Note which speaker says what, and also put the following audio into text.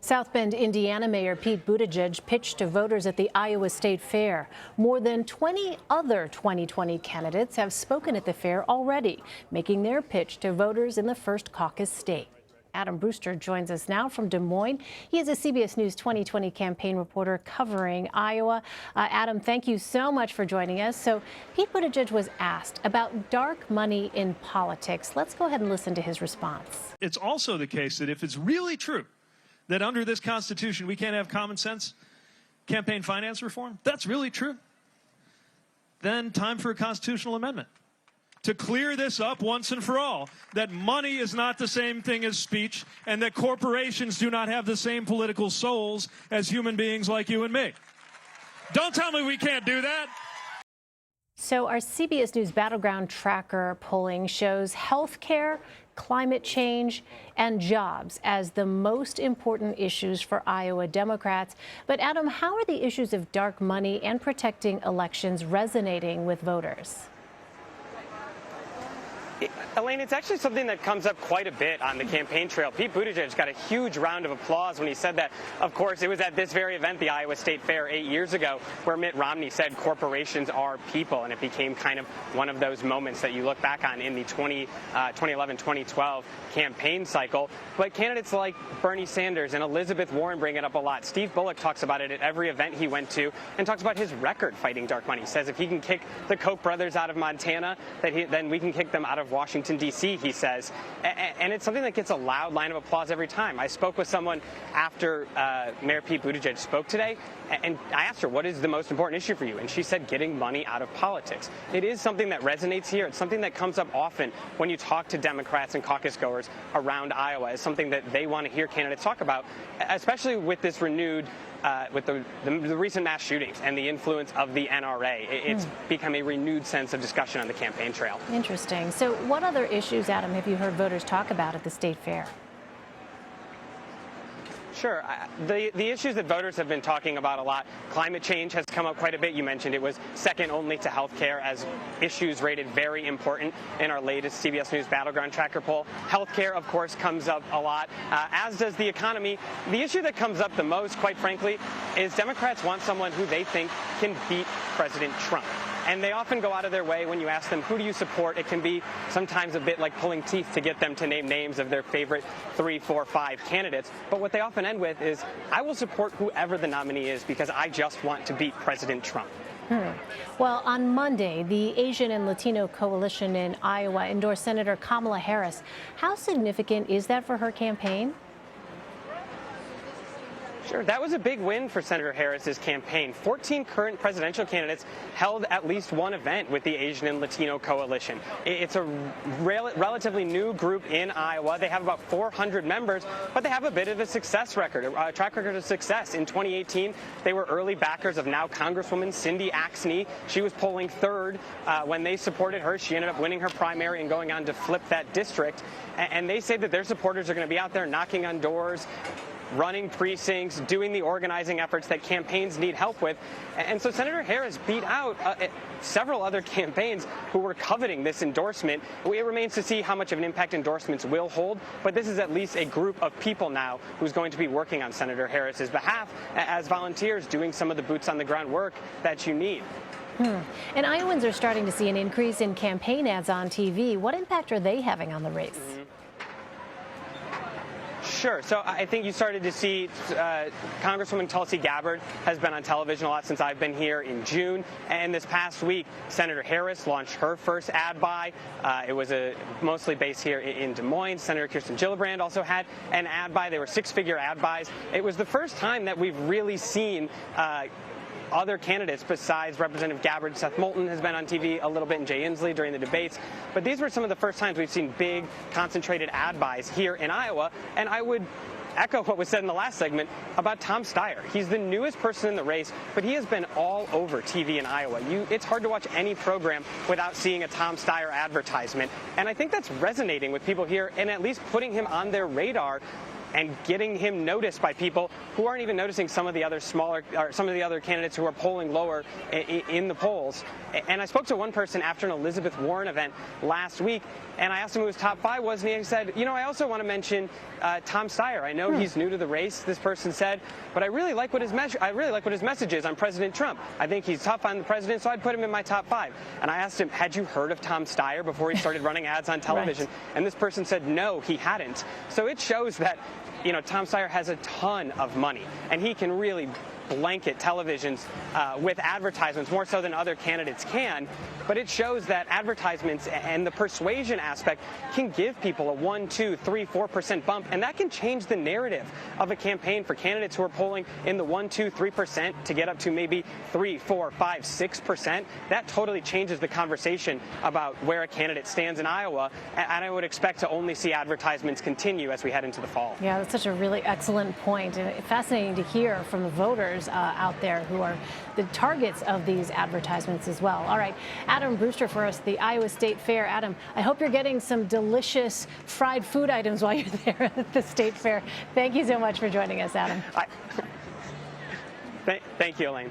Speaker 1: South Bend, Indiana Mayor Pete Buttigieg pitched to voters at the Iowa State Fair. More than 20 other 2020 candidates have spoken at the fair already, making their pitch to voters in the first caucus state. Adam Brewster joins us now from Des Moines. He is a CBS News 2020 campaign reporter covering Iowa. Adam, thank you so much for joining us. So Pete Buttigieg was asked about dark money in politics. Let's go ahead and listen to his response.
Speaker 2: It's also the case that if it's really true that under this Constitution we can't have common sense campaign finance reform, that's really true, then time for a constitutional amendment to clear this up once and for all, that money is not the same thing as speech and that corporations do not have the same political souls as human beings like you and me. Don't tell me we can't do that.
Speaker 1: So our CBS News Battleground Tracker polling shows health care, climate change, and jobs as the most important issues for Iowa Democrats. But Adam, how are the issues of dark money and protecting elections resonating with voters?
Speaker 3: Elaine, it's actually something that comes up quite a bit on the campaign trail. Pete Buttigieg got a huge round of applause when he said that. Of course, it was at this very event, the Iowa State Fair 8 years ago, where Mitt Romney said corporations are people, and it became kind of one of those moments that you look back on in the 2011-2012 campaign cycle. But candidates like Bernie Sanders and Elizabeth Warren bring it up a lot. Steve Bullock talks about it at every event he went to and talks about his record fighting dark money. He says if he can kick the Koch brothers out of Montana, then we can kick them out of Washington, D.C., he says. And it's something that gets a loud line of applause every time. I spoke with someone after Mayor Pete Buttigieg spoke today, and I asked her, what is the most important issue for you? And she said getting money out of politics. It is something that resonates here. It's something that comes up often when you talk to Democrats and caucus goers around Iowa. It's something that they want to hear candidates talk about, especially with this renewed with the recent mass shootings and the influence of the NRA. It's become a renewed sense of discussion on the campaign trail.
Speaker 1: Interesting. So what other issues, Adam, have you heard voters talk about at the state fair?
Speaker 3: Sure. The issues that voters have been talking about a lot, climate change has come up quite a bit. You mentioned it was second only to health care as issues rated very important in our latest CBS News Battleground Tracker poll. Health care, of course, comes up a lot, as does the economy. The issue that comes up the most, quite frankly, is Democrats want someone who they think can beat President Trump. And they often go out of their way when you ask them, who do you support? It can be sometimes a bit like pulling teeth to get them to name names of their favorite 3, 4, 5 candidates. But what they often end with is, I will support whoever the nominee is because I just want to beat President Trump.
Speaker 1: Well, on Monday, the Asian and Latino coalition in Iowa endorsed Senator Kamala Harris. How significant is that for her campaign?
Speaker 3: Sure. That was a big win for Senator Harris's campaign. 14 current presidential candidates held at least one event with the Asian and Latino coalition. It's a relatively new group in Iowa. They have about 400 members, but they have a bit of a success record, a track record of success. In 2018, they were early backers of now Congresswoman Cindy Axne. She was polling third when they supported her. She ended up winning her primary and going on to flip that district. And they say that their supporters are going to be out there knocking on doors, running precincts, doing the organizing efforts that campaigns need help with. And so Senator Harris beat out several other campaigns who were coveting this endorsement. It remains to see how much of an impact endorsements will hold, but this is at least a group of people now who's going to be working on Senator Harris's behalf as volunteers, doing some of the boots on the ground work that you need.
Speaker 1: And Iowans are starting to see an increase in campaign ads on TV. What impact are they having on the race?
Speaker 3: Sure. So I think you started to see Congresswoman Tulsi Gabbard has been on television a lot since I've been here in June. And this past week, Senator Harris launched her first ad buy. It was mostly based here in Des Moines. Senator Kirsten Gillibrand also had an ad buy. They were 6-figure ad buys. It was the first time that we've really seen other candidates besides Representative Gabbard. Seth Moulton has been on TV a little bit, and Jay Inslee during the debates. But these were some of the first times we've seen big, concentrated ad buys here in Iowa. And I would echo what was said in the last segment about Tom Steyer. He's the newest person in the race, but he has been all over TV in Iowa. It's hard to watch any program without seeing a Tom Steyer advertisement. And I think that's resonating with people here and at least putting him on their radar and getting him noticed by people who aren't even noticing some of the other candidates who are polling lower in the polls. And I spoke to one person after an Elizabeth Warren event last week, and I asked him who his top 5 was, and he said, you know, I also want to mention Tom Steyer. I know he's new to the race, this person said, but I really like what his message is on President Trump. I think he's top 5 on the president, so I'd put him in my top 5. And I asked him, had you heard of Tom Steyer before he started running ads on television? Right. And this person said, no, he hadn't. So it shows that, you know, Tom Steyer has a ton of money, and he can really blanket televisions with advertisements more so than other candidates can. But it shows that advertisements and the persuasion aspect can give people a 1, 2, 3, 4% bump, and that can change the narrative of a campaign for candidates who are polling in the 1, 2, 3% to get up to maybe 3, 4, 5, 6%. That totally changes the conversation about where a candidate stands in Iowa, and I would expect to only see advertisements continue as we head into the fall.
Speaker 1: Yeah, that's such a really excellent point, and fascinating to hear from the voters out there who are the targets of these advertisements as well. All right, Adam Brewster for us, the Iowa State Fair. Adam, I hope you're getting some delicious fried food items while you're there at the State Fair. Thank you so much for joining us, Adam.
Speaker 3: Thank you, Elaine.